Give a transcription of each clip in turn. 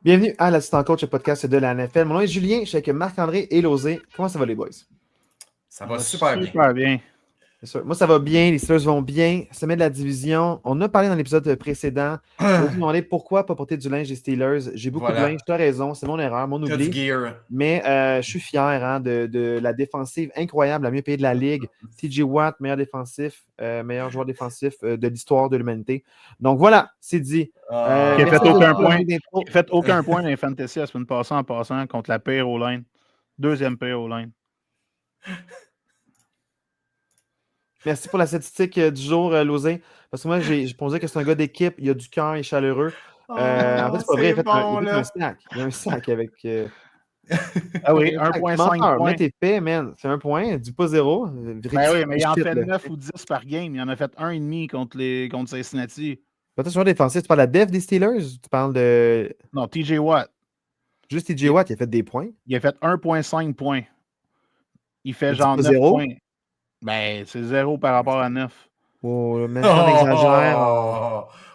Bienvenue à l'Assistant Coach, le podcast de la NFL. Mon nom est Julien, je suis avec Marc-André et Losé. Comment ça va les boys? Ça va super bien. bien. Bien sûr. Moi, ça va bien, les Steelers vont bien. Sommet de la division. On a parlé dans l'épisode précédent. Je me demandé pourquoi pas porter du linge des Steelers. J'ai beaucoup de linge, tu as raison, c'est mon erreur, mon oubli. Gear. Mais je suis fier de la défensive incroyable, la mieux payée de la ligue. TJ Watt, meilleur défensif, meilleur joueur défensif de l'histoire de l'humanité. Donc voilà, c'est dit. Qui n'a fait aucun point dans les fantasy la semaine passée en passant contre la pire O-line. Deuxième pire O-line. Merci pour la statistique du jour, Losé. Parce que moi, je pensais que c'est un gars d'équipe, il a du cœur, il est chaleureux. En fait, c'est pas vrai, il a fait un sac. Il y a un sac avec. Ah oui, 1,5 points. Mets tes faits, man. C'est un point, dis pas zéro. Ben oui, mais il en fait 9 ou 10 par game. Il en a fait 1,5 contre Cincinnati. Peut-être joueur défensif. Tu parles de la def des Steelers? Tu parles de. Non, TJ Watt. Juste TJ Watt, il a fait des points. Il a fait 1,5 points. Il fait genre 9 0? points. Ben, c'est 0 par rapport à 9. Oh, même quand on exagère.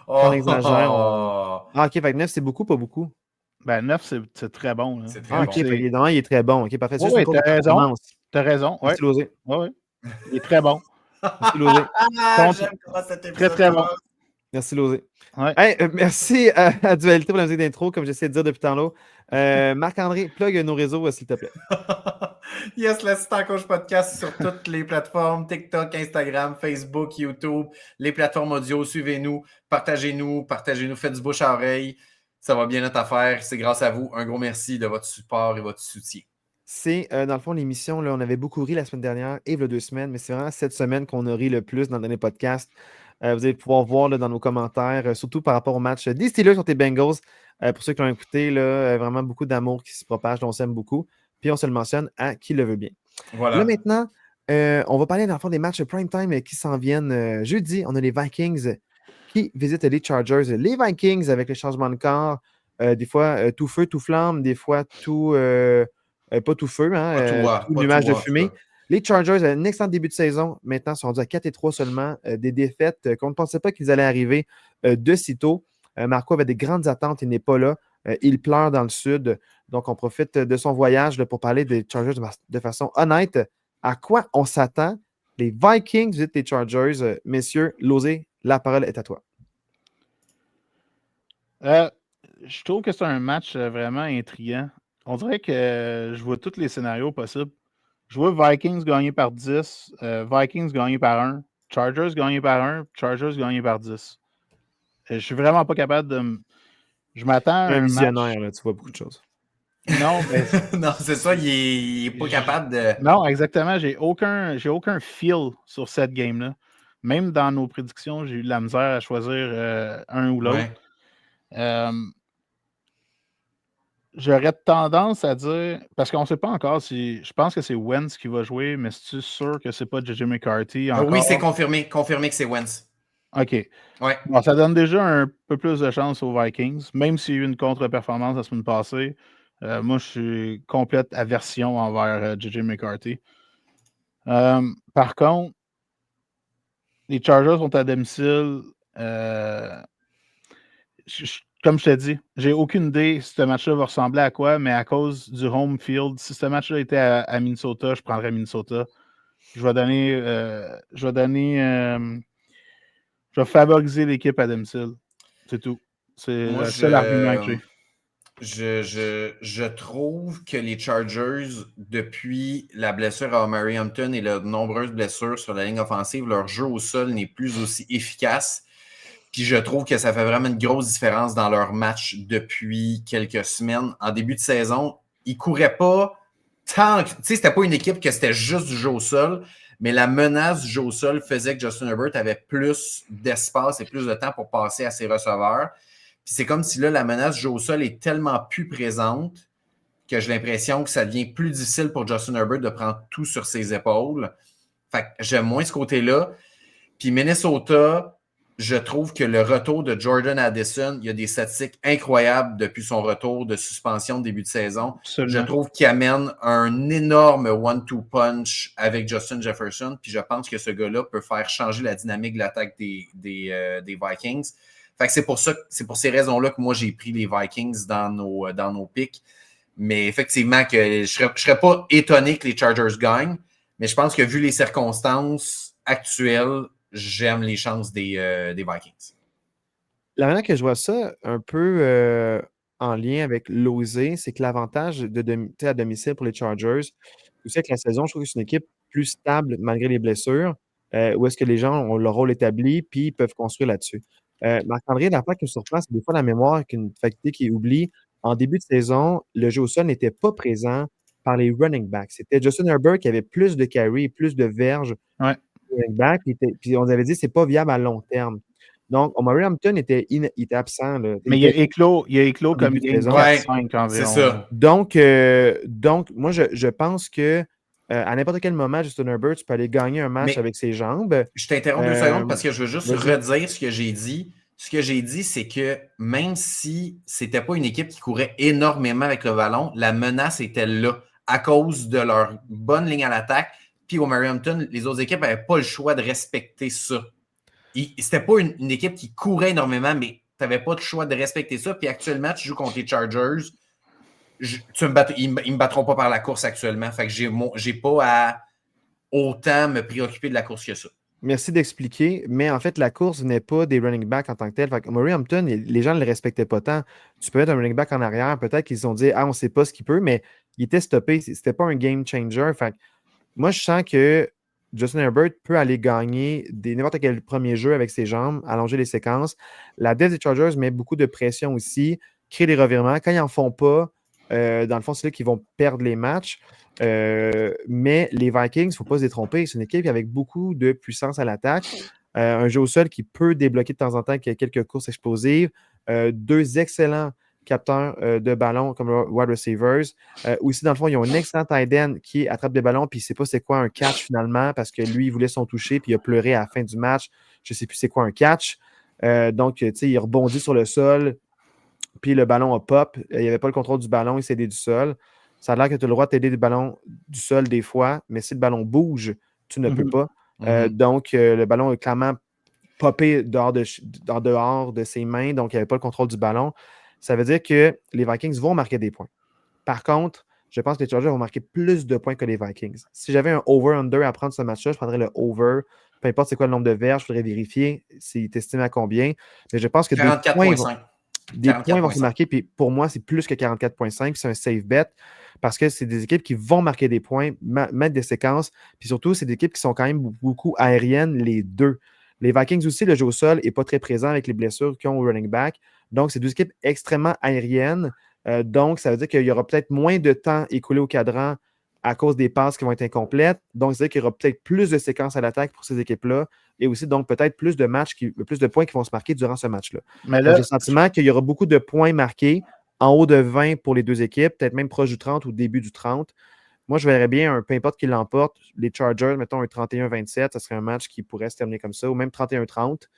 Quand on exagère. Ah, ok, fait que 9, c'est beaucoup, pas beaucoup. Ben, 9, c'est très bon. Là. C'est très bon. Ok, évidemment, il est très bon. Ok, parfait. Oui, t'as raison. T'as raison. Merci, Losé. Oui. Il est très bon. Merci, Losé. Très, très bon. Merci, Losé. Ouais. Hey, merci à Dualité pour la musique d'intro, comme j'essaie de dire depuis tantôt. Marc-André, plug nos réseaux, s'il te plaît. Yes, l'Assistant Coach Podcast sur toutes les plateformes, TikTok, Instagram, Facebook, YouTube, les plateformes audio. Suivez-nous, partagez-nous, faites du bouche à oreille. Ça va bien notre affaire. C'est grâce à vous. Un gros merci de votre support et votre soutien. C'est, dans le fond, l'émission, là, on avait beaucoup ri la semaine dernière et il y a 2 semaines, mais c'est vraiment cette semaine qu'on a ri le plus dans le dernier podcast. Vous allez pouvoir voir là, dans nos commentaires, surtout par rapport au match des Steelers contre les Bengals. Pour ceux qui l'ont écouté, là, vraiment beaucoup d'amour qui se propage, on s'aime beaucoup. Puis on se le mentionne à qui le veut bien. Voilà. Là maintenant, on va parler dans le fond des matchs prime time qui s'en viennent jeudi. On a les Vikings qui visitent les Chargers. Les Vikings avec les changements de corps, des fois tout feu, tout flamme, des fois tout pas tout feu, tout nuage de fumée. Les Chargers, un excellent début de saison, maintenant sont rendus à 4-3 seulement, des défaites qu'on ne pensait pas qu'ils allaient arriver de sitôt. Marco avait des grandes attentes, il n'est pas là. Il pleure dans le sud. Donc, on profite de son voyage là, pour parler des Chargers de façon honnête. À quoi on s'attend? Les Vikings visitent les Chargers. Messieurs, Losé, la parole est à toi. Je trouve que c'est un match vraiment intriguant. On dirait que je vois tous les scénarios possibles. Je vois Vikings gagner par 10, Vikings gagner par 1, Chargers gagner par 1, Chargers gagner par 10. Je suis vraiment pas capable de... Je m'attends à un visionnaire, match... là, tu vois beaucoup de choses. Non, mais... non, c'est ça, il est pas capable de... Non, exactement. J'ai aucun feel sur cette game-là. Même dans nos prédictions, j'ai eu de la misère à choisir un ou l'autre. Ouais. J'aurais tendance à dire, parce qu'on ne sait pas encore si, je pense que c'est Wentz qui va jouer, mais c'est sûr que c'est pas JJ McCarthy encore? Oui, c'est confirmé que c'est Wentz. OK. Ouais. Bon, ça donne déjà un peu plus de chance aux Vikings, même s'il y a eu une contre-performance la semaine passée. Moi, je suis complète aversion envers JJ McCarthy. Par contre, les Chargers sont à domicile. Comme je t'ai dit, j'ai aucune idée si ce match-là va ressembler à quoi, mais à cause du home field, si ce match-là était à Minnesota, je prendrais Minnesota. Je vais favoriser l'équipe à domicile. C'est tout. C'est le seul argument que j'ai. Je trouve que les Chargers, depuis la blessure à Omari Hampton et les nombreuses blessures sur la ligne offensive, leur jeu au sol n'est plus aussi efficace. Puis je trouve que ça fait vraiment une grosse différence dans leur match depuis quelques semaines. En début de saison, ils ne couraient pas tant... Tu sais, c'était pas une équipe que c'était juste du jeu au sol, mais la menace du jeu au sol faisait que Justin Herbert avait plus d'espace et plus de temps pour passer à ses receveurs. Puis c'est comme si là, la menace du jeu au sol est tellement plus présente que j'ai l'impression que ça devient plus difficile pour Justin Herbert de prendre tout sur ses épaules. Fait que j'aime moins ce côté-là. Puis Minnesota... Je trouve que le retour de Jordan Addison, il y a des statistiques incroyables depuis son retour de suspension de début de saison. Absolument. Je trouve qu'il amène un énorme one-two punch avec Justin Jefferson. Puis je pense que ce gars-là peut faire changer la dynamique de l'attaque des Vikings. Fait que c'est pour ces raisons-là que moi, j'ai pris les Vikings dans nos picks. Mais effectivement, que je serais pas étonné que les Chargers gagnent, mais je pense que vu les circonstances actuelles, j'aime les chances des Vikings. La manière que je vois ça, un peu en lien avec l'osé, c'est que l'avantage à domicile pour les Chargers, aussi avec la saison, je trouve que c'est une équipe plus stable malgré les blessures, où est-ce que les gens ont leur rôle établi, puis ils peuvent construire là-dessus. Marc-André, la fois qui me surprend, c'est des fois la mémoire qu'une faculté qui oublie. En début de saison, le jeu au sol n'était pas présent par les running backs. C'était Justin Herbert qui avait plus de carry, plus de verges Ouais. running back, puis on avait dit que c'est pas viable à long terme. Donc, Omari Hampton était absent. Là. Mais il a éclos Au comme début de game saison. 4-5 environ. C'est ça. Donc, moi, je pense que à n'importe quel moment, Justin Herbert, tu peux aller gagner un match Mais avec ses jambes. je t'interromps 2 secondes parce que je veux juste vas-y. redire ce que j'ai dit. Ce que j'ai dit, c'est que même si c'était pas une équipe qui courait énormément avec le ballon, la menace était là à cause de leur bonne ligne à l'attaque. Puis au Hampton, les autres équipes n'avaient pas le choix de respecter ça. C'était pas une équipe qui courait énormément, mais tu n'avais pas le choix de respecter ça. Puis actuellement, tu joues contre les Chargers. Ils ne me battront pas par la course actuellement. Fait que j'ai pas à autant me préoccuper de la course que ça. Merci d'expliquer, mais en fait, la course n'est pas des running backs en tant que tel. Fait que Omari Hampton, les gens ne le respectaient pas tant. Tu peux mettre un running back en arrière, peut-être qu'ils se sont dit « Ah, on ne sait pas ce qu'il peut », mais il était stoppé. C'était pas un game changer. Fait que moi, je sens que Justin Herbert peut aller gagner n'importe quel premier jeu avec ses jambes, allonger les séquences. La def des Chargers met beaucoup de pression aussi, crée des revirements. Quand ils n'en font pas, dans le fond, c'est là qu'ils vont perdre les matchs. Mais les Vikings, il ne faut pas se détromper. C'est une équipe avec beaucoup de puissance à l'attaque. Un jeu au sol qui peut débloquer de temps en temps, qui a quelques courses explosives. Deux excellents capteurs de ballon comme wide receivers. Aussi, dans le fond, ils ont un excellent tight end qui attrape des ballons, puis il ne sait pas c'est quoi un catch finalement, parce que lui, il voulait son toucher, puis il a pleuré à la fin du match. Je ne sais plus c'est quoi un catch. Donc, tu sais, il rebondit sur le sol, puis le ballon a pop. Il n'y avait pas le contrôle du ballon, il s'est aidé du sol. Ça a l'air que tu as le droit de t'aider du ballon du sol des fois, mais si le ballon bouge, tu ne peux pas. Donc, le ballon est clairement popé en dehors de ses mains, donc il n'y avait pas le contrôle du ballon. Ça veut dire que les Vikings vont marquer des points. Par contre, je pense que les Chargers vont marquer plus de points que les Vikings. Si j'avais un over-under à prendre ce match-là, je prendrais le over. Peu importe c'est quoi le nombre de verges, je voudrais vérifier s'il est estimé à combien. Mais je pense que des points vont se marquer. Puis pour moi, c'est plus que 44,5. C'est un safe bet parce que c'est des équipes qui vont marquer des points, mettre des séquences. Puis surtout, c'est des équipes qui sont quand même beaucoup aériennes, les deux. Les Vikings aussi, le jeu au sol n'est pas très présent avec les blessures qu'ils ont au running back. Donc, c'est deux équipes extrêmement aériennes. Donc, ça veut dire qu'il y aura peut-être moins de temps écoulé au cadran à cause des passes qui vont être incomplètes. Donc, c'est-à-dire qu'il y aura peut-être plus de séquences à l'attaque pour ces équipes-là et aussi, donc, peut-être plus de plus de points qui vont se marquer durant ce match-là. Mais là, j'ai le sentiment qu'il y aura beaucoup de points marqués en haut de 20 pour les deux équipes, peut-être même proche du 30 ou début du 30. Moi, je verrais bien, peu importe qui l'emporte, les Chargers, mettons un 31-27, ça serait un match qui pourrait se terminer comme ça, ou même 31-30,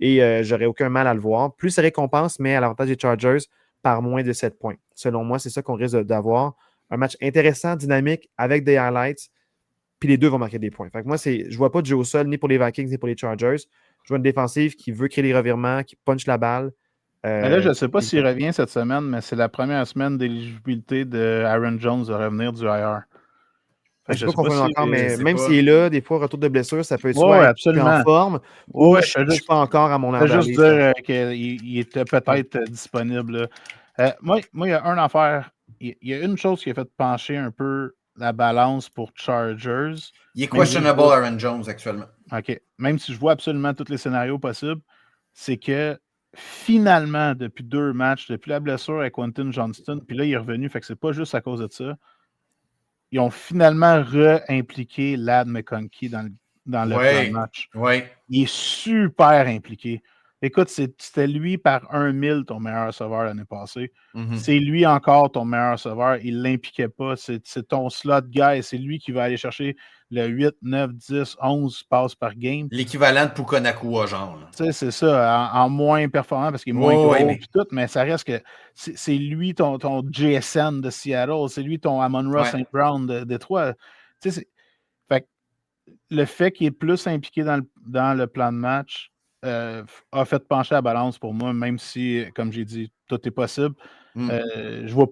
et j'aurais aucun mal à le voir. Plus ça récompense, mais à l'avantage des Chargers par moins de 7 points. Selon moi, c'est ça qu'on risque d'avoir. Un match intéressant, dynamique, avec des highlights, puis les deux vont marquer des points. Fait que moi, je ne vois pas de jeu au sol, ni pour les Vikings, ni pour les Chargers. Je vois une défensive qui veut créer des revirements, qui punch la balle. Mais là, je ne sais pas s'il revient cette semaine, mais c'est la première semaine d'éligibilité de Aaron Jones de revenir du IR. Je ne sais pas confirmé encore, mais même s'il est là, des fois, retour de blessure, ça peut être soit en forme ou je ne suis pas encore à mon emballage. Je veux juste dire qu'il était peut-être disponible. Moi, il y a une affaire. Il y a une chose qui a fait pencher un peu la balance pour Chargers. Il est questionable, Aaron Jones, actuellement. OK. Même si je vois absolument tous les scénarios possibles, c'est que finalement, depuis 2 matchs, depuis la blessure à Quentin Johnston, puis là, il est revenu, fait que c'est pas juste à cause de ça. Ils ont finalement re-impliqué Ladd McConkey dans le plan de match. Oui. Il est super impliqué. Écoute, c'était lui par 1 000 ton meilleur receveur l'année passée. C'est lui encore ton meilleur receveur. Il ne l'impliquait pas. C'est ton slot guy. C'est lui qui va aller chercher le 8, 9, 10, 11 passes par game. L'équivalent de Puka-Nacua, genre. Tu sais, c'est ça, en moins performant parce qu'il est moins gros et tout, mais ça reste que c'est lui ton JSN de Seattle, c'est lui ton Amon-Ra St. Brown de Détroit. Tu sais, le fait qu'il est plus impliqué dans le plan de match, a fait pencher la balance pour moi, même si, comme j'ai dit, tout est possible. Je vois,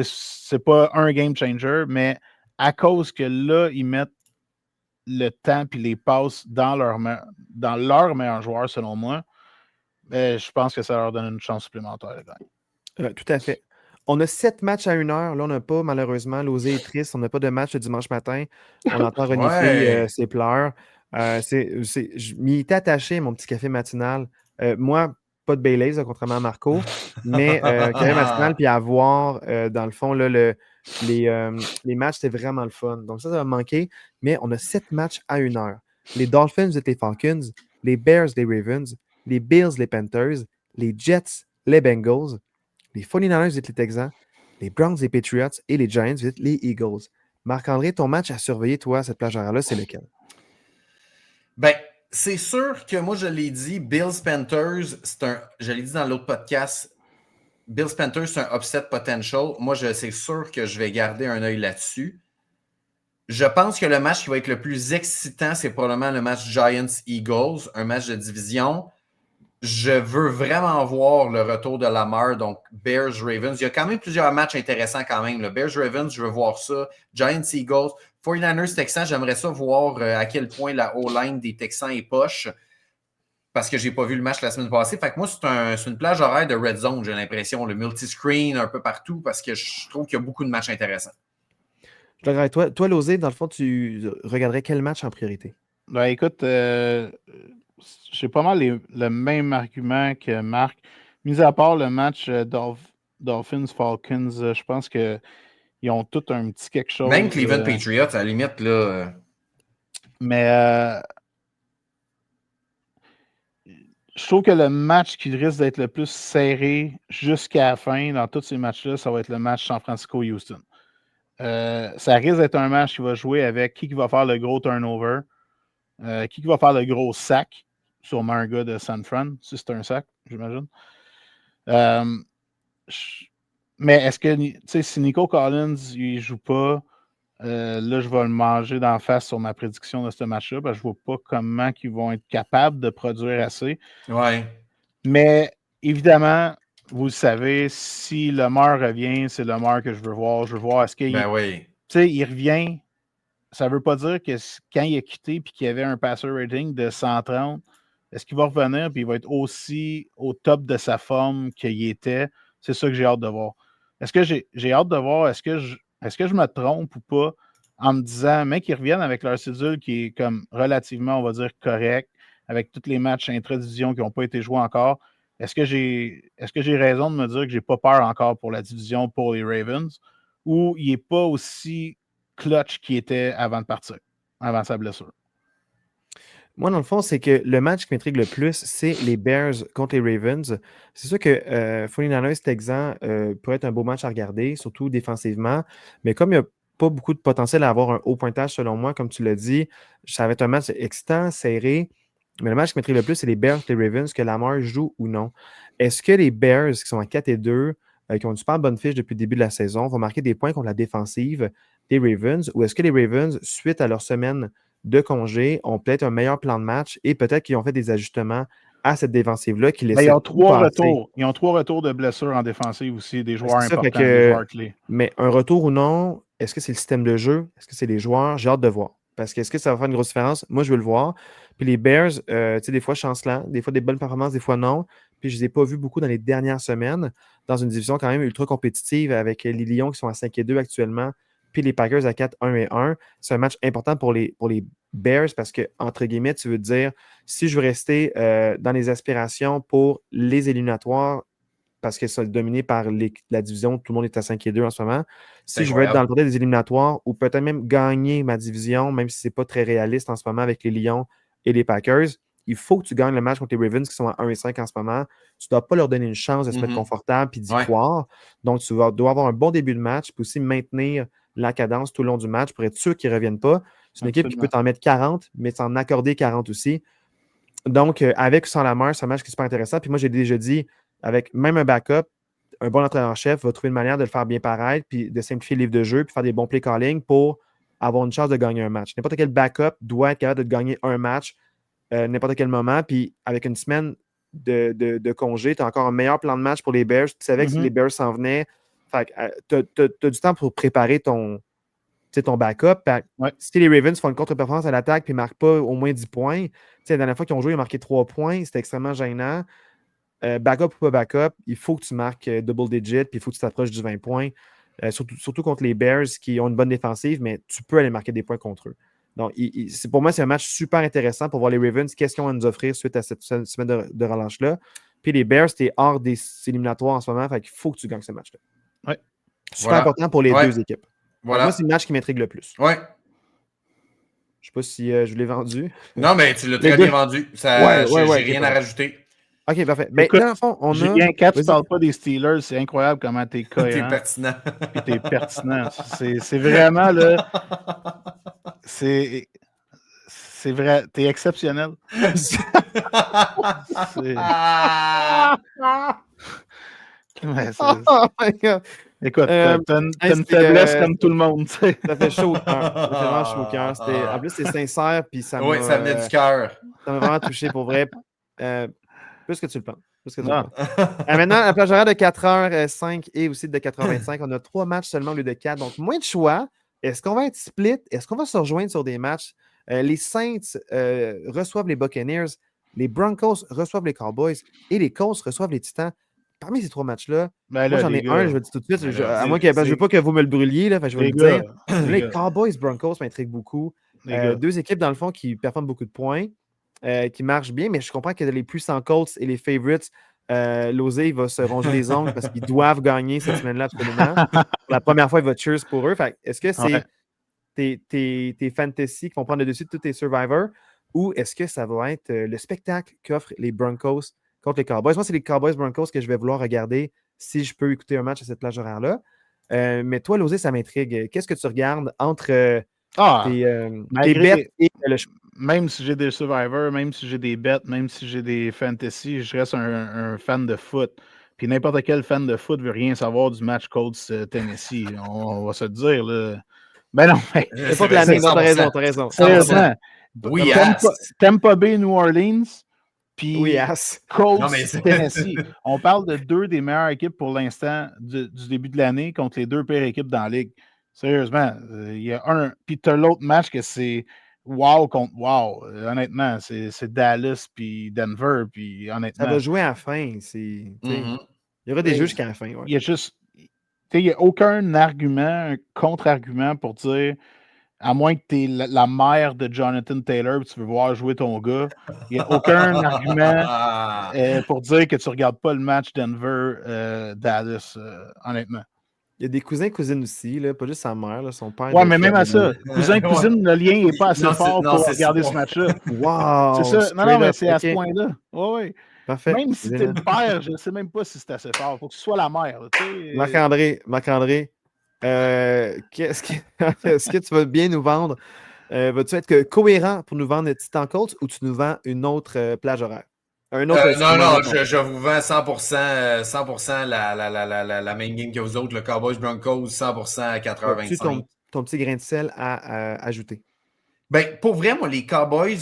c'est pas un game changer, mais à cause que là, ils mettent le temps et les passes dans leur meilleur joueur, selon moi, je pense que ça leur donne une chance supplémentaire de gagner. Tout à fait. On a 7 matchs à 1 heure. Là, on n'a pas, malheureusement, Losé est triste. On n'a pas de match le dimanche matin. On entend renifler ses pleurs. Je m'y étais attaché, mon petit café matinal. Moi, pas de Baileys, là, contrairement à Marco, mais café matinal, puis à voir, dans le fond, là, les matchs, c'était vraiment le fun. Donc ça va me manquer. Mais on a 7 matchs à 1 heure. Les Dolphins et les Falcons, les Bears, les Ravens, les Bills, les Panthers, les Jets, les Bengals, les 49ers visitent les Texans, les Browns, les Patriots et les Giants visitent les Eagles. Marc-André, ton match à surveiller, toi, cette plage horaire-là, c'est lequel? Ben, c'est sûr que moi, je l'ai dit, Bills Panthers, je l'ai dit dans l'autre podcast, Bills Panthers, c'est un upset potential. Moi, c'est sûr que je vais garder un œil là-dessus. Je pense que le match qui va être le plus excitant, c'est probablement le match Giants-Eagles, un match de division. Je veux vraiment voir le retour de Lamar, donc Bears-Ravens. Il y a quand même plusieurs matchs intéressants quand même. Le Bears-Ravens, je veux voir ça. Giants-Eagles. 49ers-Texans, j'aimerais ça voir à quel point la O-line des Texans est poche parce que je n'ai pas vu le match la semaine passée. Fait que moi, c'est une plage horaire de Red Zone, j'ai l'impression. Le multiscreen un peu partout parce que je trouve qu'il y a beaucoup de matchs intéressants. Je regarde toi, Losé, dans le fond, tu regarderais quel match en priorité? Ben, écoute, j'ai pas mal le même argument que Marc. Mis à part le match Dolphins-Falcons, je pense qu'ils ont tout un petit quelque chose. Même Cleveland Patriots, à la limite, là. Mais je trouve que le match qui risque d'être le plus serré jusqu'à la fin dans tous ces matchs-là, ça va être le match San Francisco-Houston. Ça risque d'être un match qui va jouer avec qui va faire le gros turnover, qui va faire le gros sac, sûrement un gars de San Fran, si c'est un sac, j'imagine. Mais est-ce que, si Nico Collins ne joue pas, là, je vais le manger d'en face sur ma prédiction de ce match-là, parce que je ne vois pas comment ils vont être capables de produire assez. Ouais. Mais évidemment, vous le savez, si Lamar revient, c'est Lamar que je veux voir. Je veux voir, est-ce qu'il il revient. Ça ne veut pas dire que quand il a quitté et qu'il y avait un passer rating de 130, est-ce qu'il va revenir et il va être aussi au top de sa forme qu'il était? C'est ça que j'ai hâte de voir. Est-ce que j'ai hâte de voir, est-ce que je me trompe ou pas en me disant, mec, ils reviennent avec leur cédule qui est comme relativement, on va dire, correct, avec tous les matchs intra-division qui n'ont pas été joués encore. Est-ce que j'ai raison de me dire que j'ai pas peur encore pour la division pour les Ravens ou il n'est pas aussi clutch qu'il était avant de partir, avant sa blessure? Moi, dans le fond, c'est que le match qui m'intrigue le plus, c'est les Bears contre les Ravens. C'est sûr que 49ers Texans pourrait être un beau match à regarder, surtout défensivement. Mais comme il n'y a pas beaucoup de potentiel à avoir un haut pointage, selon moi, comme tu l'as dit, ça va être un match excitant, serré. Mais le match qui m'intrigue le plus, c'est les Bears contre les Ravens, que Lamar joue ou non. Est-ce que les Bears, qui sont à 4-2, qui ont une super bonne fiche depuis le début de la saison, vont marquer des points contre la défensive des Ravens? Ou est-ce que les Ravens, suite à leur semaine de congé, ont peut-être un meilleur plan de match et peut-être qu'ils ont fait des ajustements à cette défensive-là qui laissait ils ont tout passer. retours. Ils ont 3 retours de blessures en défensive aussi, des joueurs C'est ça, importants, des joueurs clés. mais un retour ou non, est-ce que c'est le système de jeu? Est-ce que c'est les joueurs? J'ai hâte de voir. Parce que est-ce que ça va faire une grosse différence? Moi, je veux le voir. Puis les Bears, tu sais, des fois chancelants, des fois des bonnes performances, des fois non. Puis je ne les ai pas vus beaucoup dans les dernières semaines, dans une division quand même ultra compétitive avec les Lions qui sont à 5-2 actuellement, puis les Packers à 4-1-1. C'est un match important pour les Bears parce que, entre guillemets, tu veux dire, si je veux rester dans les aspirations pour les éliminatoires, parce que c'est dominé par la division, tout le monde est à 5-2 en ce moment. Si je veux être dans le côté des éliminatoires ou peut-être même gagner ma division, même si ce n'est pas très réaliste en ce moment avec les Lions et les Packers, il faut que tu gagnes le match contre les Ravens qui sont à 1-5 en ce moment. Tu ne dois pas leur donner une chance de se mettre confortable et d'y croire. Donc, tu dois avoir un bon début de match puis aussi maintenir la cadence tout le long du match pour être sûr qu'ils ne reviennent pas. C'est une équipe qui peut t'en mettre 40, mais t'en accorder 40 aussi. Donc, avec ou sans Lamar, c'est un match qui est super intéressant. Puis moi, j'ai déjà dit, avec même un backup, un bon entraîneur-chef va trouver une manière de le faire bien paraître, puis de simplifier le livre de jeu, puis faire des bons play calling pour avoir une chance de gagner un match. N'importe quel backup doit être capable de gagner un match n'importe quel moment. Puis avec une semaine de congé, tu as encore un meilleur plan de match pour les Bears. Tu savais que les Bears s'en venaient. Fait que tu as du temps pour préparer ton backup. Si les Ravens font une contre-performance à l'attaque et ne marquent pas au moins 10 points, la dernière fois qu'ils ont joué, ils ont marqué 3 points. C'était extrêmement gênant. Backup ou pas backup, il faut que tu marques double digit, puis il faut que tu t'approches du 20 points. Surtout contre les Bears qui ont une bonne défensive, mais tu peux aller marquer des points contre eux. Donc, pour moi, c'est un match super intéressant pour voir les Ravens, qu'est-ce qu'ils ont à nous offrir suite à cette semaine de relâche-là. Puis les Bears, tu es hors des éliminatoires en ce moment, fait qu'il faut que tu gagnes ce match-là. Ouais. Super important pour les deux équipes. Voilà. Moi, c'est le match qui m'intrigue le plus. Ouais. Je sais pas si je l'ai vendu. Non, mais tu l'as très bien vendu. J'ai rien à rajouter. OK, parfait. Écoute, dans le fond, on a... Julien, quand tu ne parles pas des Steelers, c'est incroyable comment tu es cohérent. T'es pertinent. Puis t'es pertinent. C'est vraiment, là... C'est vrai. T'es exceptionnel. Écoute, t'as une faiblesse comme tout le monde. Ça fait chaud au cœur. Ça fait vraiment chaud au cœur. En plus, c'est sincère. Puis ça oui, ça venait du cœur. Ça m'a vraiment touché pour vrai. Plus que tu le penses. Maintenant, la plage horaire de 4h05 et aussi de 4h25, on a 3 matchs seulement au lieu de 4. Donc, moins de choix. Est-ce qu'on va être split? Est-ce qu'on va se rejoindre sur des matchs? Les Saints reçoivent les Buccaneers. Les Broncos reçoivent les Cowboys. Et les Colts reçoivent les Titans. Parmi ces 3 matchs-là, moi, j'en ai un, je le dis tout de suite. À moins que je ne veux pas que vous me le brûliez, là, je vais le dire. Les Cowboys-Broncos m'intriguent beaucoup. 2 équipes, dans le fond, qui performent beaucoup de points. Qui marche bien, mais je comprends que les puissants Colts et les favorites, Losey va se ronger les ongles parce qu'ils doivent gagner cette semaine-là absolument. Pour la première fois, il va cheers pour eux. Est-ce que c'est tes fantasy qui vont prendre le dessus de tous tes survivors ou est-ce que ça va être le spectacle qu'offrent les Broncos contre les Cowboys? Moi, c'est les Cowboys-Broncos que je vais vouloir regarder si je peux écouter un match à cette plage horaire-là. Mais toi, Losey, ça m'intrigue. Qu'est-ce que tu regardes entre tes bêtes et le même si j'ai des survivors, même si j'ai des bets, même si j'ai des fantasy, je reste un fan de foot. Puis n'importe quel fan de foot veut rien savoir du match Colts-Tennessee. On va se le dire, là. Ben non, mais... C'est pas de l'année, non, t'as raison. Sérieusement. Oui, Tampa Bay, New Orleans, puis Colts, non, mais Tennessee. On parle de 2 des meilleures équipes pour l'instant du début de l'année contre les 2 pires équipes dans la ligue. Sérieusement, il y a un... Puis tu as l'autre match que c'est... Wow contre wow. Honnêtement, c'est Dallas puis Denver. Puis honnêtement. Ça va jouer à la fin. Il y aura des jeux jusqu'à la fin. Ouais. Il y a juste. Il n'y a aucun argument, un contre-argument pour dire, à moins que tu es la mère de Jonathan Taylor et tu veux voir jouer ton gars, il n'y a aucun argument pour dire que tu ne regardes pas le match Denver-Dallas, honnêtement. Il y a des cousins-cousines aussi, là, pas juste sa mère, là, son père. Ouais, mais même à ça, cousin-cousine, le lien n'est pas assez fort pour regarder ce match-là. Wow! C'est ça. Non, mais c'est à ce point-là. Oui. Parfait. Même si t'es le père, je ne sais même pas si c'est assez fort. Il faut que tu sois la mère. Marc-André, est-ce que tu vas bien nous vendre? Vas-tu être cohérent pour nous vendre le Titan Colts ou tu nous vends une autre plage horaire? Non, je vous vends 100% la même game que vous autres, le Cowboys Broncos, 100% à 4h25. Ton petit grain de sel à ajouter. Ben, pour vrai, moi, les Cowboys,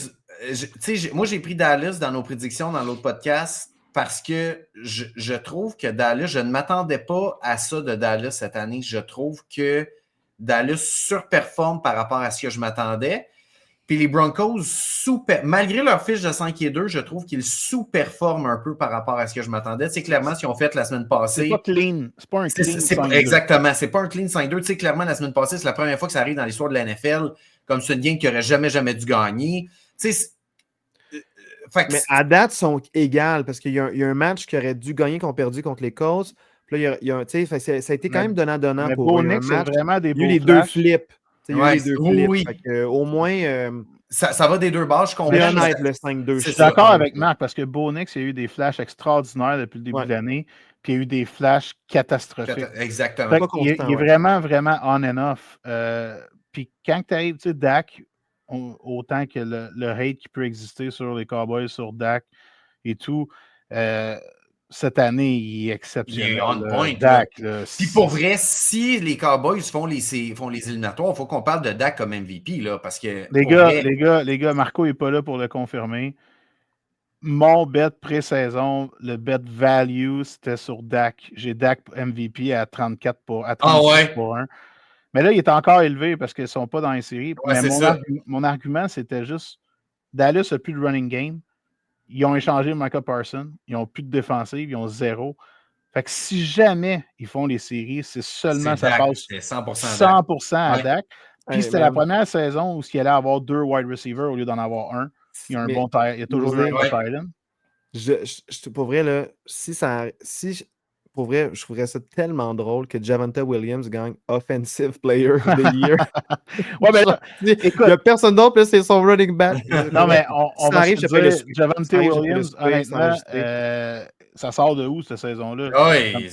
moi, j'ai pris Dallas dans nos prédictions dans l'autre podcast parce que je trouve que Dallas, je ne m'attendais pas à ça de Dallas cette année. Je trouve que Dallas surperforme par rapport à ce que je m'attendais. Puis les Broncos, malgré leur fiche de 5-2, je trouve qu'ils sous-performent un peu par rapport à ce que je m'attendais. Tu sais, clairement, ce qu'ils ont fait la semaine passée. C'est pas clean. C'est pas un clean 5-2. Exactement. C'est pas un clean 5-2. Tu sais, clairement, la semaine passée, c'est la première fois que ça arrive dans l'histoire de la NFL. Comme c'est une game qui n'aurait jamais dû gagner. Tu sais, mais à date, ils sont égales parce qu'il y a un match qui aurait dû gagner qu'on a perdu contre les Colts. Puis là, ça a été quand même donnant-donnant pour eux. C'est vraiment des beaux les 2 flips. Il y a eu les 2 flips. Oui. Au moins... ça va des 2 bords, je comprends. C'est honnête, le 5-2. Je suis d'accord avec Marc, parce que Bonix, il y a eu des flashs extraordinaires depuis le début de l'année, puis il y a eu des flashs catastrophiques. Exactement. Il est vraiment on and off. Puis quand tu arrives, tu sais, Dak, autant que le hate qui peut exister sur les Cowboys, sur Dak et tout, cette année, il est Il exceptionnel. est on point. Dak, puis pour vrai, si les Cowboys font les éliminatoires, il faut qu'on parle de Dak comme MVP, là, parce que les gars, Marco n'est pas là pour le confirmer. Mon bet pré-saison, le bet value, c'était sur Dak. J'ai Dak MVP à 34 pour 1. Mais là, il est encore élevé parce qu'ils ne sont pas dans les séries. Ouais, Mais c'est mon argument, c'était juste Dallas n'a plus de running game. Ils ont échangé Micah Parsons. Ils n'ont plus de défensive. Ils ont 0. Fait que si jamais ils font les séries, c'est seulement ça Dak, passe c'est 100% Dak. Dak. 100% à Dak. Puis c'était la première saison où il allait avoir 2 wide receivers au lieu d'en avoir un. Il y a il y a toujours eu un bon tight end. Pour vrai, là, pour vrai, je trouverais ça tellement drôle que Javonte Williams gagne Offensive Player of the Year. Ouais, mais là, il n'y a personne d'autre, c'est son running back. Non, mais on va arrive, se dire, Javonte Williams, honnêtement, honnêtement, ça sort de où cette saison-là? Oui,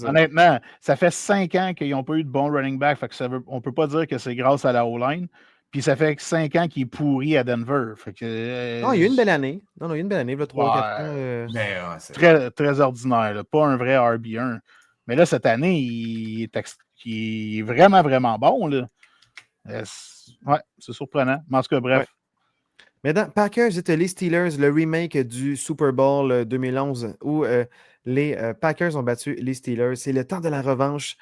honnêtement, ça fait 5 ans qu'ils n'ont pas eu de bon running back. Fait que on ne peut pas dire que c'est grâce à la O-line. Puis ça fait 5 ans qu'il est pourri à Denver. Fait que, non, il y a eu une belle année. Non, il y a eu une belle année, 3-4 ans. Très, très ordinaire. Là. Pas un vrai RB1. Mais là, cette année, il est vraiment, vraiment bon. Là. Ouais, c'est surprenant. Mais en tout cas, bref. Ouais. Maintenant, Packers et les Steelers, le remake du Super Bowl 2011 où les Packers ont battu les Steelers. C'est le temps de la revanche.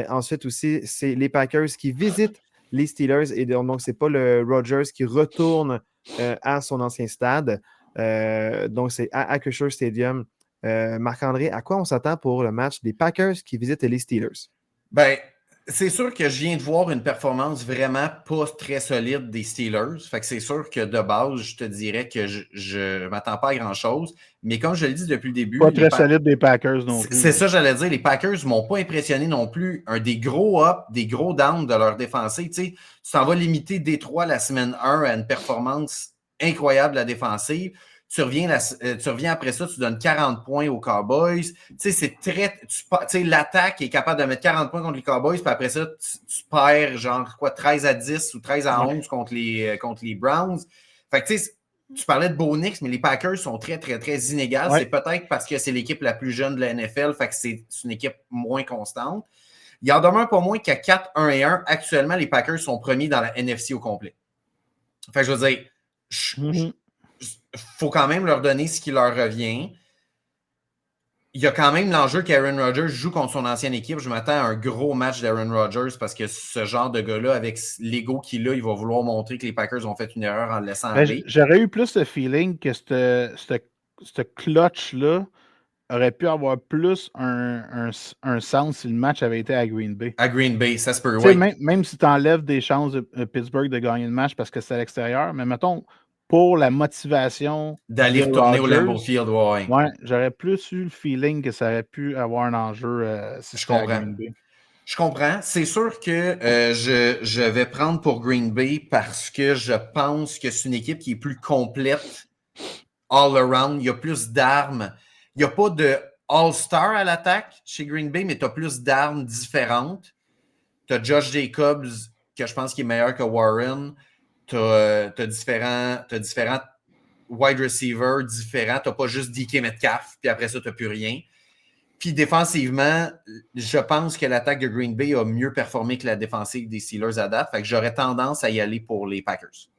Ensuite aussi, c'est les Packers qui visitent les Steelers et donc c'est pas le Rodgers qui retourne à son ancien stade. Donc c'est à Acrisure Stadium. Marc-André, à quoi on s'attend pour le match des Packers qui visitent les Steelers? Ben, c'est sûr que je viens de voir une performance vraiment pas très solide des Steelers. Fait que c'est sûr que de base, je te dirais que je m'attends pas à grand-chose. Mais comme je l'ai dit depuis le début... Pas très solide des Packers non plus. C'est ça, j'allais dire. Les Packers m'ont pas impressionné non plus. Des gros up, des gros down de leur défensive. Tu t'en vas limiter Détroit la semaine 1 à une performance incroyable de la défensive. Tu reviens après ça, tu donnes 40 points aux Cowboys. C'est très. L'attaque est capable de mettre 40 points contre les Cowboys, puis après ça, tu perds genre 13-10 ou 13-11 contre les Browns. Fait que tu parlais de Bo Nix, mais les Packers sont très, très, très inégales. Ouais. C'est peut-être parce que c'est l'équipe la plus jeune de la NFL, fait que c'est une équipe moins constante. Il en demeure pas moins qu'à 4-1-1, actuellement, les Packers sont premiers dans la NFC au complet. Fait que je veux dire, faut quand même leur donner ce qui leur revient. Il y a quand même l'enjeu qu'Aaron Rodgers joue contre son ancienne équipe. Je m'attends à un gros match d'Aaron Rodgers parce que ce genre de gars-là, avec l'ego qu'il a, il va vouloir montrer que les Packers ont fait une erreur en le laissant aller. J'aurais eu plus le feeling que ce clutch-là aurait pu avoir plus un sens si le match avait été à Green Bay. À Green Bay, ça se peut, oui. Même si tu enlèves des chances de Pittsburgh de gagner le match parce que c'est à l'extérieur, mais mettons, pour la motivation d'aller retourner au Lambeau Field, ouais, j'aurais plus eu le feeling que ça aurait pu avoir un enjeu si je comprends. Green Bay. Je comprends. C'est sûr que je vais prendre pour Green Bay parce que je pense que c'est une équipe qui est plus complète all around. Il y a plus d'armes. Il n'y a pas de all-star à l'attaque chez Green Bay, mais tu as plus d'armes différentes. Tu as Josh Jacobs, que je pense qu'il est meilleur que Warren. Tu as différents wide receivers différents. Tu n'as pas juste DK Metcalf, puis après ça, tu n'as plus rien. Puis défensivement, je pense que l'attaque de Green Bay a mieux performé que la défensive des Steelers à date. Fait que j'aurais tendance à y aller pour les Packers.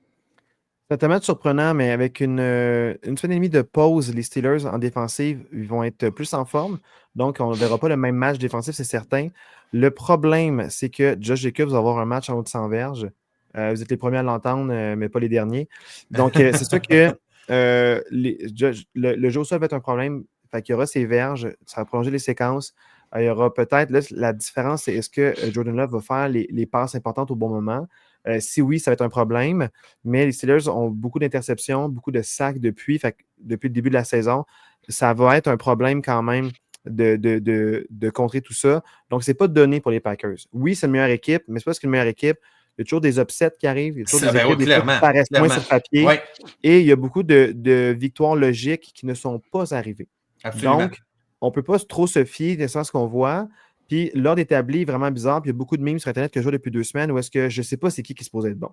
C'est tellement surprenant, mais avec une semaine et demie de pause, les Steelers en défensive, ils vont être plus en forme. Donc, on ne verra pas le même match défensif, c'est certain. Le problème, c'est que Josh Jacobs va avoir un match en haut de 100 verges. Vous êtes les premiers à l'entendre, mais pas les derniers. Donc, c'est sûr que le jeu au sol va être un problème. Fait qu'il y aura ces verges, ça va prolonger les séquences. Il y aura peut-être, là, la différence, c'est est-ce que Jordan Love va faire les passes importantes au bon moment? Si oui, ça va être un problème. Mais les Steelers ont beaucoup d'interceptions, beaucoup de sacs depuis le début de la saison. Ça va être un problème quand même de contrer tout ça. Donc, ce n'est pas donné pour les Packers. Oui, c'est une meilleure équipe, mais ce n'est pas parce qu'une meilleure équipe. Il y a toujours des upsets qui arrivent. Il y a toujours des équipes qui paraissent moins sur papier. Ouais. Et il y a beaucoup de victoires logiques qui ne sont pas arrivées. Absolument. Donc, on ne peut pas trop se fier de ce qu'on voit. Puis l'ordre établi est vraiment bizarre. Puis il y a beaucoup de memes sur Internet que je vois depuis 2 semaines où est-ce que je ne sais pas c'est qui se pose être bon.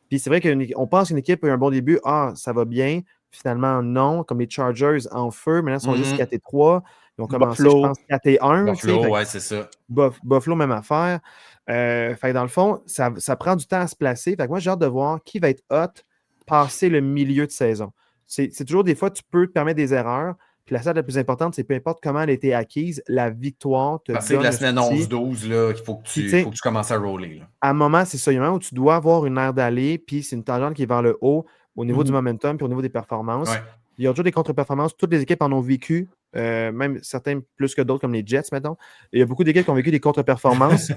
Puis c'est vrai qu'on pense qu'une équipe a eu un bon début. Ah, ça va bien. Finalement, non. Comme les Chargers en feu. Maintenant, ils sont juste 4-3. Ils ont commencé, Buffalo. je pense, 4-1. Buffalo, ouais, c'est ça. Buffalo, même affaire. Fait que dans le fond, ça prend du temps à se placer. Fait que moi, j'ai hâte de voir qui va être hot passer le milieu de saison. C'est toujours des fois, tu peux te permettre des erreurs. Puis la chose la plus importante, c'est peu importe comment elle a été acquise, la victoire te Passer de donne la le semaine souci. 11-12, là, il faut que tu commences à roller. Là. À un moment, c'est ça. Il y a un moment où tu dois avoir une aire d'aller, puis c'est une tangente qui est vers le haut au niveau du momentum puis au niveau des performances. Ouais. Il y a toujours des contre-performances. Toutes les équipes en ont vécu, même certains plus que d'autres, comme les Jets, mettons. Il y a beaucoup d'équipes qui ont vécu des contre-performances,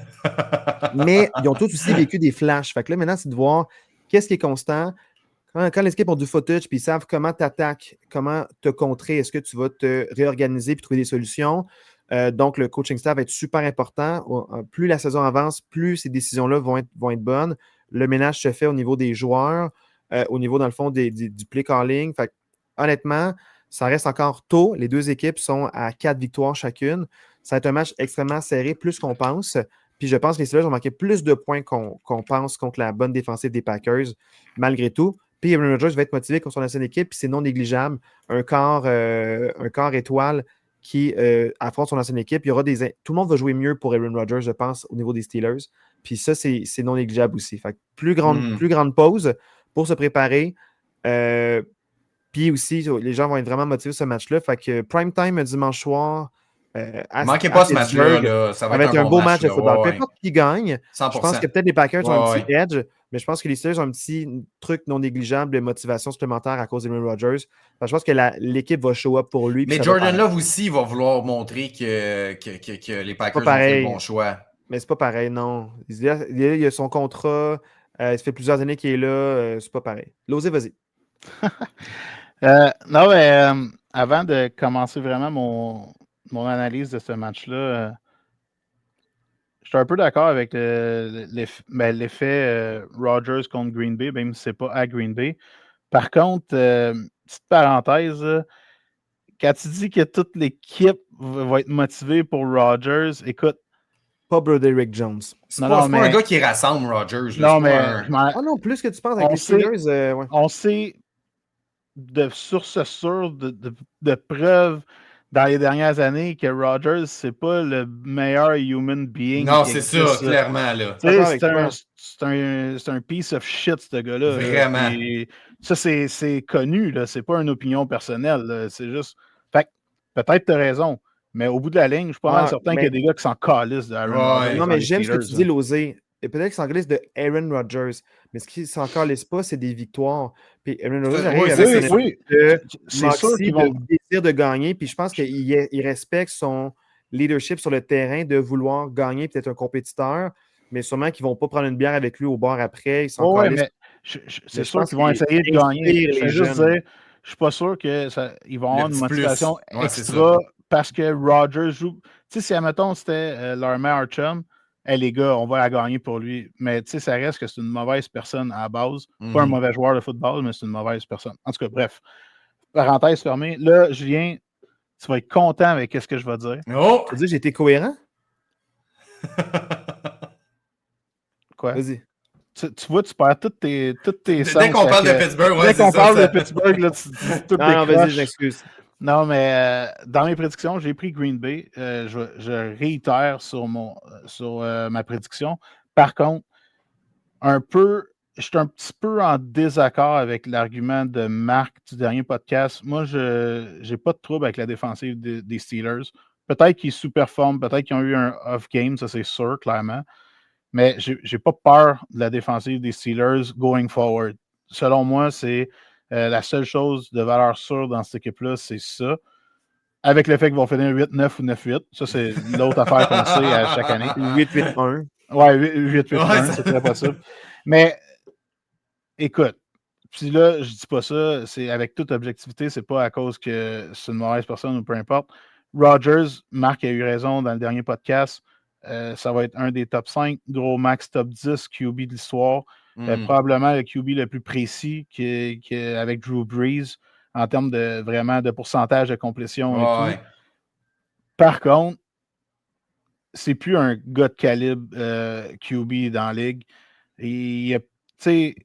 mais ils ont tous aussi vécu des flashs. Fait que là, maintenant, c'est de voir qu'est-ce qui est constant. Quand les équipes ont du footage puis ils savent comment t'attaques, comment te contrer, est-ce que tu vas te réorganiser puis trouver des solutions? Donc, le coaching staff va être super important. Plus la saison avance, plus ces décisions-là vont être bonnes. Le ménage se fait au niveau des joueurs, au niveau, dans le fond, du play calling. Fait que, honnêtement, ça reste encore tôt. Les deux équipes sont à 4 victoires chacune. Ça va être un match extrêmement serré, plus qu'on pense. Puis je pense que les Steelers ont marqué plus de points qu'on pense contre la bonne défensive des Packers, malgré tout. Puis Aaron Rodgers va être motivé contre son ancienne équipe, puis c'est non négligeable. Un corps étoile qui affronte son ancienne équipe. Il y aura tout le monde va jouer mieux pour Aaron Rodgers, je pense, au niveau des Steelers. Puis ça, c'est non négligeable aussi. Fait que plus grande pause pour se préparer. Puis aussi, les gens vont être vraiment motivés ce match-là. Fait que prime time dimanche soir. Manquez pas ce match-là. Là. Ça va être un beau match de football. Peu importe qui gagne, 100%. je pense que peut-être les Packers ont un petit edge, mais je pense que les Steelers ont un petit truc non négligeable de motivation supplémentaire à cause d'Aaron Rodgers. Je pense que l'équipe va show up pour lui. Mais Jordan Love aussi va vouloir montrer que les Packers ont fait le bon choix. Mais c'est pas pareil, non. Il y a son contrat. Ça fait plusieurs années qu'il est là. C'est pas pareil. Losé, vas-y. Non, mais avant de commencer vraiment mon analyse de ce match-là, je suis un peu d'accord avec l'effet Rodgers contre Green Bay, même si c'est pas à Green Bay. Par contre, petite parenthèse, quand tu dis que toute l'équipe va être motivée pour Rodgers, écoute. Pas Broderick Jones. C'est pas un gars qui rassemble Rodgers. Non, mais. Ah non, plus que tu penses avec les Steelers. Ouais. On sait de sources sûres, de preuves dans les dernières années que Rodgers, c'est pas le meilleur human being. Non, c'est ça, clairement. Là. C'est un piece of shit, ce gars-là. Vraiment. Puis, ça, c'est connu. Là. C'est pas une opinion personnelle. Là. C'est juste. Fait peut-être tu as raison. Mais au bout de la ligne, je suis pas mal certain qu'il y a des gars qui s'en calissent de Aaron Rodgers. Non, mais j'aime ce que tu dis, Losé. Et peut-être qu'ils s'en calissent de Aaron Rodgers. Mais ce qu'ils s'en calissent pas, c'est des victoires. Puis Aaron Rodgers arrive avec le désir de gagner. Puis je pense qu'il respecte son leadership sur le terrain de vouloir gagner, peut-être un compétiteur. Mais sûrement qu'ils ne vont pas prendre une bière avec lui au bar après. Ils s'en calissent. C'est sûr qu'ils vont essayer de gagner. Je vais juste dire, je suis pas sûr qu'ils vont avoir une motivation extra parce que Rodgers joue. Tu sais, si, admettons, c'était leur meilleur chum, les gars, on va la gagner pour lui. Mais tu sais, ça reste que c'est une mauvaise personne à la base. Pas un mauvais joueur de football, mais c'est une mauvaise personne. En tout cas, bref. Parenthèse fermée. Là, Julien, tu vas être content avec ce que je vais dire. Oh! Tu veux dire que j'ai été cohérent? Quoi? Vas-y. Tu vois, tu perds toutes tes sens. Dès qu'on parle de Pittsburgh, dès qu'on parle de Pittsburgh, là, tu dis toutes non, vas-y, je m'excuse. Non, mais dans mes prédictions, j'ai pris Green Bay. Je réitère sur ma prédiction. Par contre, je suis un petit peu en désaccord avec l'argument de Marc du dernier podcast. Moi, je n'ai pas de trouble avec la défensive des Steelers. Peut-être qu'ils sous-performent, peut-être qu'ils ont eu un off-game, ça c'est sûr, clairement. Mais je n'ai pas peur de la défensive des Steelers going forward. Selon moi, c'est la seule chose de valeur sûre dans cette équipe-là, c'est ça. Avec le fait qu'ils vont finir 8-9 ou 9-8. Ça, c'est l'autre affaire qu'on sait à chaque année. 8-8-1. Ouais, 8-8-1, c'est très possible. Mais écoute, puis là, je dis pas ça, c'est avec toute objectivité, c'est pas à cause que c'est une mauvaise personne ou peu importe. Rodgers, Marc a eu raison dans le dernier podcast. Ça va être un des top 5, gros max top 10 QB de l'histoire. Probablement le QB le plus précis avec Drew Brees en termes de vraiment de pourcentage de complétion et tout. Par contre, c'est plus un gars de calibre QB dans la ligue. Et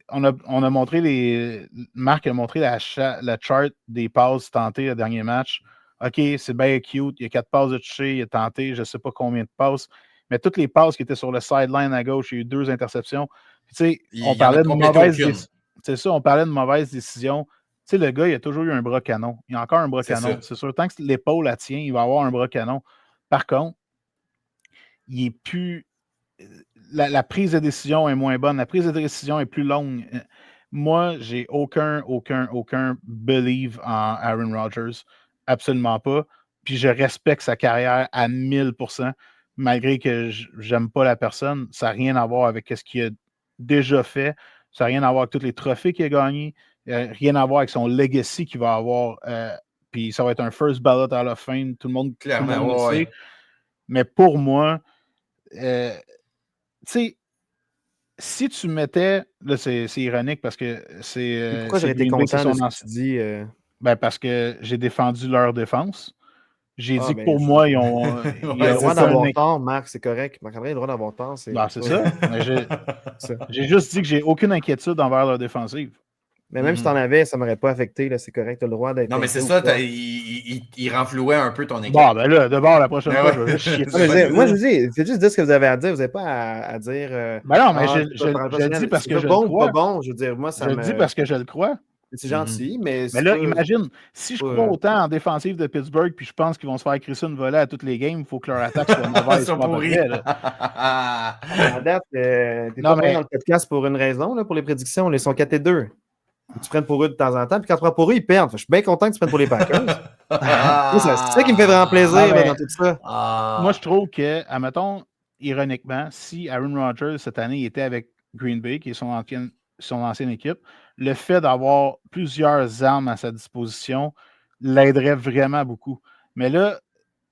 on a montré Marc a montré la chart des passes tentées le dernier match. OK, c'est bien cute, il y a 4 passes de toucher, il a tenté, je ne sais pas combien de passes, mais toutes les passes qui étaient sur le sideline à gauche, il y a eu 2 interceptions. Tu sais, on parlait de mauvaise décision. C'est ça, on parlait de mauvaise décision. Tu sais, le gars, il a toujours eu un bras canon. Il a encore un bras canon. C'est sûr, tant que l'épaule la tient, il va avoir un bras canon. Par contre, il est plus. La prise de décision est moins bonne. La prise de décision est plus longue. Moi, j'ai aucun believe en Aaron Rodgers. Absolument pas. Puis je respecte sa carrière à 1000%, malgré que j'aime pas la personne. Ça n'a rien à voir avec ce qu'il a déjà fait. Ça n'a rien à voir avec tous les trophées qu'il a gagnés. Rien à voir avec son legacy qu'il va avoir. Puis ça va être un first ballot à la fin. Tout le monde le sait. Mais pour moi, tu sais, si tu mettais. Là, c'est ironique parce que c'est. Pourquoi j'aurais été content de ce que tu dis? Ben parce que j'ai défendu leur défense. J'ai dit que pour moi, ils ont. Il a le droit d'avoir tort, Marc, c'est correct. Marc-André a le droit d'avoir tort. C'est ça. J'ai juste dit que j'ai aucune inquiétude envers leur défensive. Mais même si tu en avais, ça ne m'aurait pas affecté. C'est correct, tu as le droit d'être. Non, mais c'est ça, il renflouait un peu ton équipe. Bon, ben là, d'abord, la prochaine fois, je vais chier. Moi, je vous dis, c'est juste dire ce que vous avez à dire. Vous n'avez pas à dire. Ben non, mais je le dis parce que je le crois. Pas bon, je veux dire, moi, ça je le dis parce que je le crois. C'est gentil, mais. Mais là, imagine, si je crois autant en défensive de Pittsburgh, puis je pense qu'ils vont se faire crisser une volée à toutes les games, il faut que leur attaque soit mauvaise. À date, t'es pas dans le podcast pour une raison, là, pour les prédictions. Ils sont 4-2. Tu prennes pour eux de temps en temps, puis quand tu prends pour eux, ils perdent. Je suis bien content que tu prennes pour les Packers. C'est ça qui me fait vraiment plaisir dans tout ça. Moi, je trouve que, admettons, ironiquement, si Aaron Rodgers cette année était avec Green Bay, qui est son ancienne équipe, le fait d'avoir plusieurs armes à sa disposition l'aiderait vraiment beaucoup. Mais là,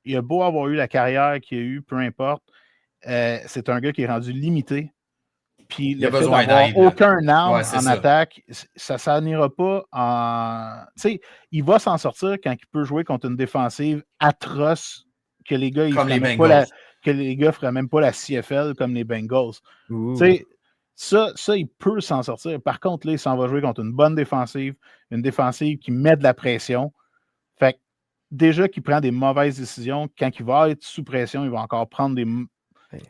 il a beau avoir eu la carrière qu'il a eue, peu importe, c'est un gars qui est rendu limité. Puis il a besoin d'avoir aucun arme en attaque, ça n'ira pas en. Tu sais, il va s'en sortir quand il peut jouer contre une défensive atroce que les gars ne feraient même pas la CFL comme les Bengals. Tu sais, ça, il peut s'en sortir. Par contre, là, il s'en va jouer contre une bonne défensive, une défensive qui met de la pression. Fait que déjà qu'il prend des mauvaises décisions, quand il va être sous pression, il va encore prendre des.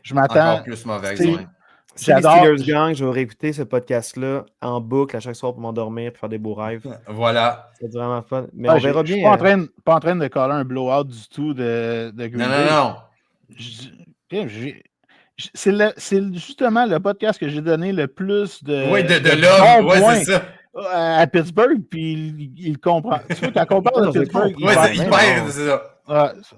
Je m'attends. Encore plus mauvaises, Si les Steelers gagnent, je vais réécouter ce podcast-là en boucle à chaque soir pour m'endormir et faire des beaux rêves. Voilà. C'est vraiment fun. Mais on verra bien. Je suis pas en train de coller un blowout du tout de Green Bay. Non. C'est justement le podcast que j'ai donné le plus de. Oui, de l'homme. Oui, c'est ça. À Pittsburgh, puis il comprend. Tu vois, quand on parle de Pittsburgh, il perd, c'est ça.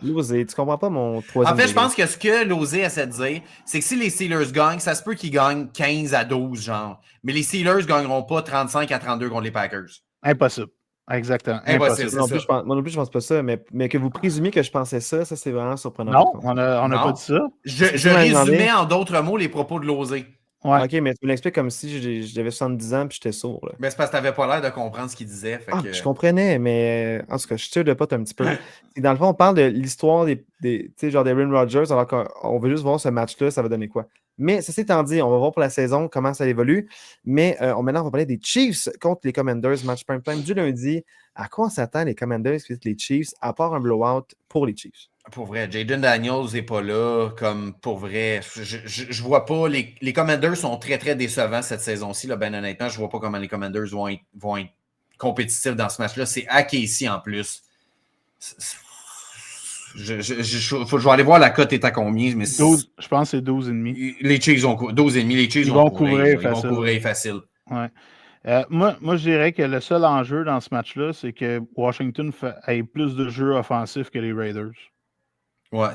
Losé, tu comprends pas mon troisième. En fait, je pense que ce que Losé essaie de dire, c'est que si les Steelers gagnent, ça se peut qu'ils gagnent 15-12, genre. Mais les Steelers ne gagneront pas 35-32 contre les Packers. Impossible. Exactement. Impossible. Moi non plus, je pense pas ça. Mais que vous présumiez que je pensais ça, c'est vraiment surprenant. Non, on n'a pas dit ça. Je résumais en d'autres mots les propos de Losé. Ouais. Ok, mais tu me l'expliques comme si j'avais 70 ans et j'étais sourd. Là. Mais c'est parce que tu n'avais pas l'air de comprendre ce qu'il disait. Je comprenais, mais en tout cas, je suis sûr de pote un petit peu. Dans le fond, on parle de l'histoire des Aaron Rodgers, alors qu'on veut juste voir ce match-là, ça va donner quoi. Mais ceci étant dit, on va voir pour la saison comment ça évolue. Mais maintenant, on va parler des Chiefs contre les Commanders, match prime time du lundi. À quoi on s'attend les Commanders et les Chiefs, à part un blowout pour les Chiefs? Pour vrai, Jayden Daniels n'est pas là, comme pour vrai. Je vois pas. Les Commanders sont très, très décevants cette saison-ci. Ben honnêtement, je vois pas comment les Commanders vont être compétitifs dans ce match-là. C'est à Casey en plus. Je vais aller voir la cote est à combien. Mais 12, je pense que c'est 12,5. Les Chiefs ont 12,5. Les Chiefs vont couvrir facile. Ils vont couvrir facile. Ouais. Moi, je dirais que le seul enjeu dans ce match-là, c'est que Washington ait plus de jeux offensifs que les Raiders. Ouais.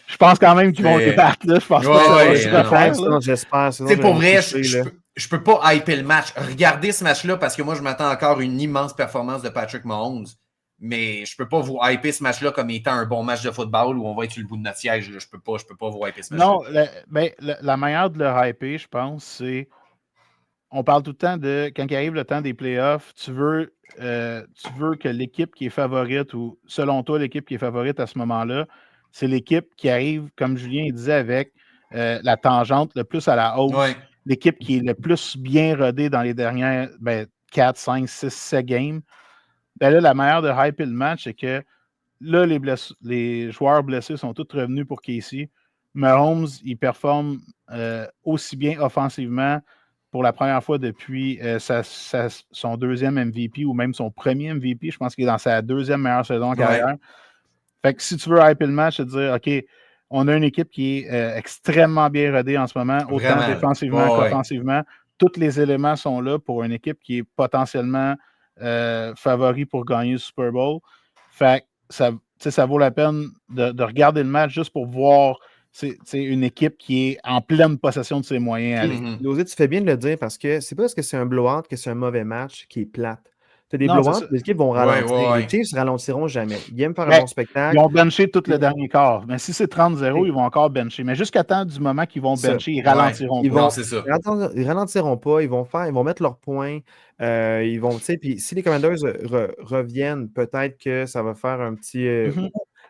Je pense quand même qu'ils vont débattre. Je pense pas j'espère. C'est pour vrai, je peux pas hyper le match. Regardez ce match-là parce que moi, je m'attends encore à une immense performance de Patrick Mahomes. Mais je peux pas vous hyper ce match-là comme étant un bon match de football où on va être sur le bout de notre siège. Là. Je peux pas vous hyper ce match-là. Non, la manière de le hyper, je pense, c'est on parle tout le temps de quand il arrive le temps des playoffs, tu veux que l'équipe qui est favorite ou selon toi, l'équipe qui est favorite à ce moment-là, c'est l'équipe qui arrive, comme Julien disait, avec la tangente le plus à la hausse. Ouais. L'équipe qui est le plus bien rodée dans les dernières 4, 5, 6, 7 games. Ben là, la manière de hyper le match, c'est que là, les joueurs blessés sont tous revenus pour Casey. Mahomes, il performe aussi bien offensivement pour la première fois depuis son deuxième MVP ou même son premier MVP. Je pense qu'il est dans sa deuxième meilleure saison en carrière. Fait que si tu veux hyper le match, c'est de dire, OK, on a une équipe qui est extrêmement bien rodée en ce moment, autant Vraiment. défensivement qu'offensivement. Tous les éléments sont là pour une équipe qui est potentiellement favori pour gagner le Super Bowl. Fait que ça vaut la peine de regarder le match juste pour voir c'est une équipe qui est en pleine possession de ses moyens. Aller. Losé, tu fais bien de le dire parce que c'est pas parce que c'est un blowout que c'est un mauvais match qui est plate. Tu as des Non, blowouts, les équipes vont ralentir. Les Chiefs ralentiront jamais. Ils aiment faire un bon spectacle. Ils vont bencher tout le dernier quart. Mais si c'est 30-0, ils vont encore bencher. Mais jusqu'à temps du moment qu'ils vont bencher, ils ralentiront pas. Non, c'est ça. Ils ralentiront pas. Ils vont mettre leurs points. Ils vont, puis si les Commanders reviennent, peut-être que ça va faire un petit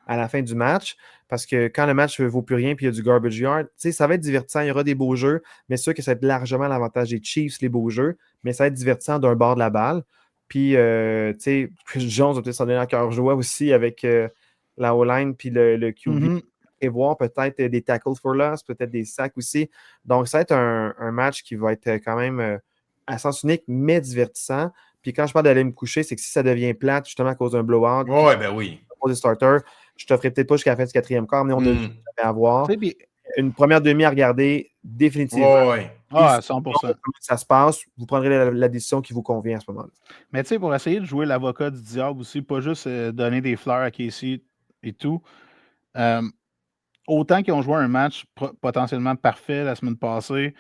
à la fin du match. Parce que quand le match ne vaut plus rien puis il y a du garbage yard, ça va être divertissant. Il y aura des beaux jeux, mais c'est sûr que ça va être largement l'avantage des Chiefs, les beaux jeux. Mais ça va être divertissant d'un bord de la balle. Puis, Chris Jones va peut-être s'en donner à cœur joie aussi avec la O-line puis le QB. Et voir peut-être des tackles for loss, peut-être des sacs aussi. Donc, ça va être un match qui va être quand même à sens unique, mais divertissant. Puis quand je parle d'aller me coucher, c'est que si ça devient plate, justement à cause d'un blowout, des starters, je t'offrirai peut-être pas jusqu'à la fin du 4e quart, mais on devrait avoir. Une première demi à regarder, définitivement. À 100%. Comment ça se passe, vous prendrez la décision qui vous convient à ce moment-là. Mais tu sais, pour essayer de jouer l'avocat du diable aussi, pas juste donner des fleurs à Casey et tout, autant qu'ils ont joué un match potentiellement parfait la semaine passée,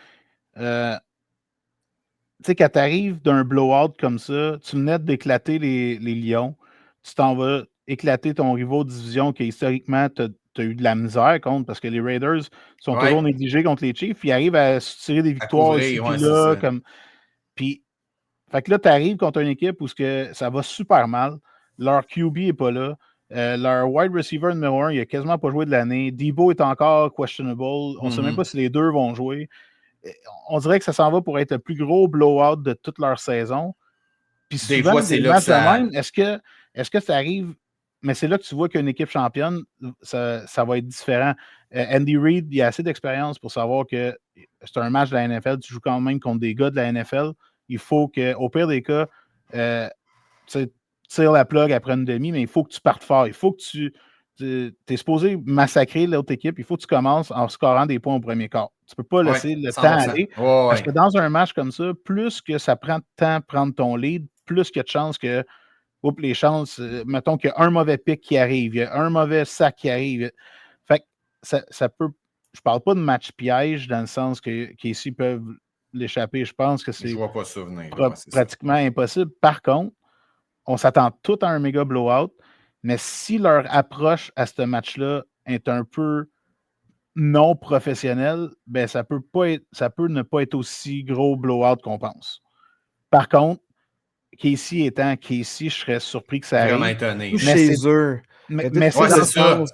tu sais, quand tu arrives d'un blowout comme ça, tu venais d'éclater les Lions, tu t'en vas éclater ton rival de division qui, historiquement, tu as eu de la misère contre parce que les Raiders sont toujours négligés contre les Chiefs, puis ils arrivent à se tirer des victoires ici puis là. Puis, fait que là, tu arrives contre une équipe où ça va super mal. Leur QB n'est pas là. Leur wide receiver numéro 1, il n'a quasiment pas joué de l'année. Debo est encore questionable. On ne sait même pas si les deux vont jouer. On dirait que ça s'en va pour être le plus gros blowout de toute leur saison. Puis souvent, des fois, c'est là que ça... même, est-ce que ça arrive? Mais c'est là que tu vois qu'une équipe championne, ça va être différent. Andy Reid, il a assez d'expérience pour savoir que c'est un match de la NFL. Tu joues quand même contre des gars de la NFL. Il faut qu'au pire des cas, tu tires la plug après une demi, mais il faut que tu partes fort. Il faut que tu es supposé massacrer l'autre équipe. Il faut que tu commences en scorant des points au premier quart. Tu ne peux pas laisser le temps aller. Parce que dans un match comme ça, plus que ça prend de temps à prendre ton lead, plus qu'il y a de chances que les chances, mettons qu'il y a un mauvais pic qui arrive, il y a un mauvais sac qui arrive. Fait que ça peut. Je parle pas de match piège dans le sens qu'ici peuvent l'échapper. Je pense que c'est pratiquement impossible. Par contre, on s'attend tout à un méga blowout, mais si leur approche à ce match-là est un peu non professionnelle, ben ça peut ne pas être aussi gros blowout qu'on pense. Par contre, Casey étant Casey, je serais surpris que ça arrive. Vraiment étonné. Chez eux. Mais c'est ça. Vous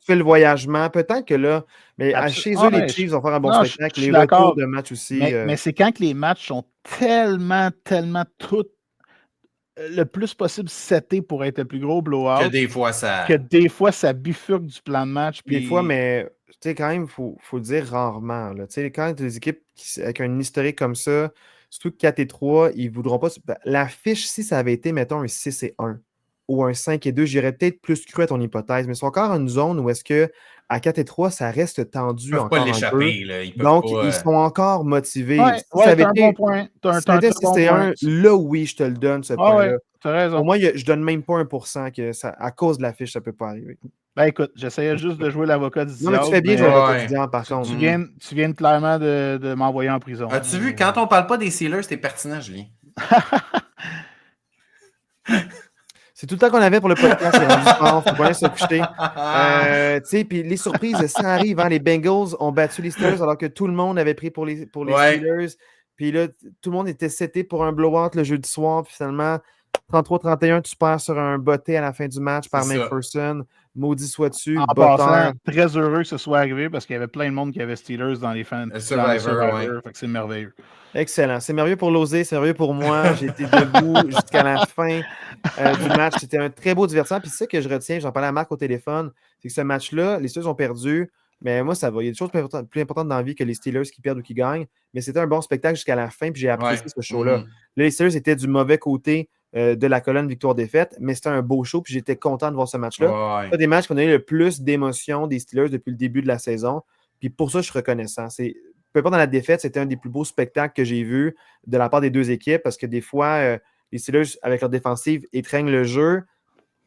faites le voyagement. Peut-être que là, mais chez eux, les Chiefs vont faire un bon spectacle. Les retours de match aussi. Mais c'est quand que les matchs sont tellement tout le plus possible setés pour être le plus gros blowout. Que des fois, ça bifurque du plan de match. Des fois, mais tu sais, quand même, il faut dire rarement. Tu sais, quand tu as des équipes avec un historique comme ça, surtout 4-3, ils ne voudront pas. La fiche, si ça avait été, mettons, un 6-1 ou un 5-2, j'irais peut-être plus cru à ton hypothèse, mais c'est encore une zone où est-ce que à 4-3, ça reste tendu encore un peu. Donc, ils sont encore motivés. Si ça avait été un bon point. Si là, oui, je te le donne, ce point-là. T'as raison. Pour moi, je donne même pas 1% que à cause de la fiche, ça ne peut pas arriver. Ben écoute, j'essayais juste de jouer l'avocat du diable. Non, mais tu fais bien de jouer l'avocat du diable, par contre. Tu viens clairement de m'envoyer en prison. As-tu vu, quand on parle pas des Steelers, c'était pertinent, Julien. C'est tout le temps qu'on avait pour le podcast. C'est rendu fort. Faut pas se coucher. Puis les surprises, ça arrive. Hein, les Bengals ont battu les Steelers alors que tout le monde avait pris pour les Steelers. Puis là, tout le monde était seté pour un blowout le jeudi soir. Puis finalement, 33-31, tu perds sur un botté à la fin du match par McPherson. Maudit soit-tu, En botteur. passant, très heureux que ce soit arrivé parce qu'il y avait plein de monde qui avait Steelers dans les fans. Survivor, ouais. Fait que c'est merveilleux. Excellent. C'est merveilleux pour l'oser, c'est merveilleux pour moi. J'ai été debout jusqu'à la fin du match. C'était un très beau divertissement. Puis c'est ça que je retiens, j'en parlais à Marc au téléphone, c'est que ce match-là, les Steelers ont perdu, mais moi, ça va. Il y a des choses plus importantes dans la vie que les Steelers qui perdent ou qui gagnent. Mais c'était un bon spectacle jusqu'à la fin, puis j'ai apprécié ce show-là. Là, les Steelers étaient du mauvais côté de la colonne victoire-défaite, mais c'était un beau show, puis j'étais content de voir ce match-là. C'est des matchs qu'on a eu le plus d'émotions des Steelers depuis le début de la saison. Puis pour ça, je suis reconnaissant. Peu importe dans la défaite, c'était un des plus beaux spectacles que j'ai vu de la part des deux équipes parce que des fois, les Steelers, avec leur défensive, étreignent le jeu.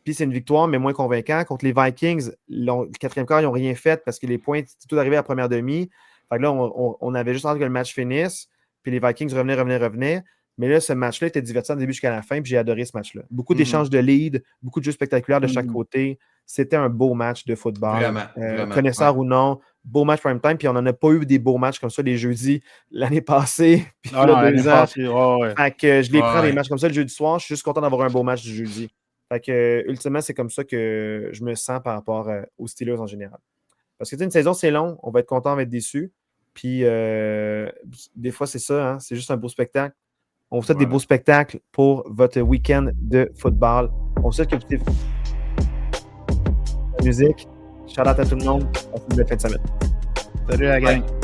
Puis c'est une victoire, mais moins convaincant. Contre les Vikings, le quatrième quart, ils n'ont rien fait parce que les points, c'est tout arrivé à la première demi. Fait que là, on avait juste hâte que le match finisse. Puis les Vikings revenaient. Mais là, ce match-là était divertissant du début jusqu'à la fin, puis j'ai adoré ce match-là. Beaucoup d'échanges de lead, beaucoup de jeux spectaculaires de chaque côté. C'était un beau match de football. Vraiment, connaisseur ou non, beau match prime time. Puis on n'en a pas eu des beaux matchs comme ça les jeudis l'année passée. Puis l'année passée, Fait que je les prends des matchs comme ça le jeudi soir. Je suis juste content d'avoir un beau match du jeudi. Fait que ultimement, c'est comme ça que je me sens par rapport aux Steelers en général. Parce que une saison, c'est long. On va être content, on va être déçu. Puis des fois, c'est ça. Hein? C'est juste un beau spectacle. On vous souhaite des beaux spectacles pour votre week-end de football. On vous souhaite que vous écoutez la musique. Shout out à tout le monde. Passez une belle fin de semaine. Salut la gang.